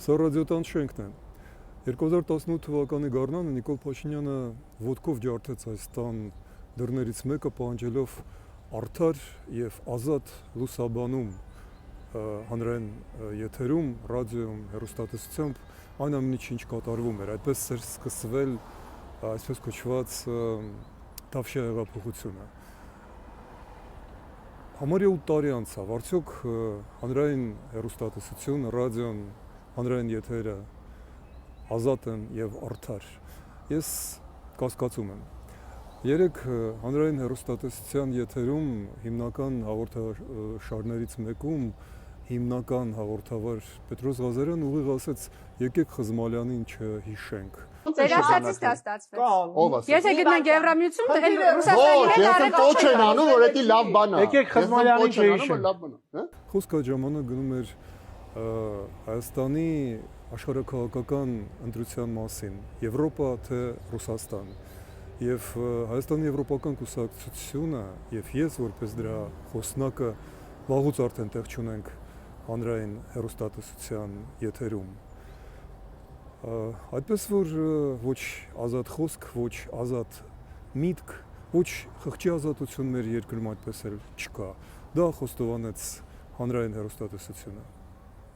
Սա ռադիոտան շենքն է։ 2018 թվականի գարնանը Նիկոլ Փաշինյանը ոտքով ջարդեց այս տան դռներից մեկը, պահանջելով արդար եւ ազատ լուսաբանում հանրային եթերում, ռադիոյում, հեռուստատեսությամբ այն ամենի ինչ կատարվում էր։ Այդպես էր սկսվել այսպես կոչված Թավշյա հեղափոխությունը։ Համարյա 8 տարի անցավ, արդյոք հանրային հեռուստատեսությունը, ռադիոն, հանրային եթերը ազատ են եւ արդար։ Ես կասկածում եմ։ Երեք հանրային հեռուստատեսության եթերում հիմնական հաղորդաշարներից մեկում հիմնական հաղորդավար Պետրոս Ղազարյան ուղիղ ասեց. եկեք Խզմալյանին չհիշենք։ Վերացածից դա ստացվեց։ Ով ասել։ Եթե գտնենք Եվրամիություն, Ոչ, եթե կոչ են անում, որ դա լավ բան է։ Եկեք Խզմալյանին չհիշենք։ Խոսքը ժամանակ գնում էր Հայաստանի աշխարհաքաղաքական ընտրության մասին, Եվրոպա թե Ռուսաստան։ Եվ Հայաստանի եվրոպական կուսակցությունը եւ ես որպես դրա խոսնակը վաղուց արդեն տեղ չունենք հանրային հեռուստատեսության եթերում։ Այդպես որ ոչ ազատ խոսք, ոչ ազատ միտք, ոչ խղճի ազատություն մեր երկրում այդպես էլ չկա։ Դա խոստովանեց հանրային հեռուստատեսությունը։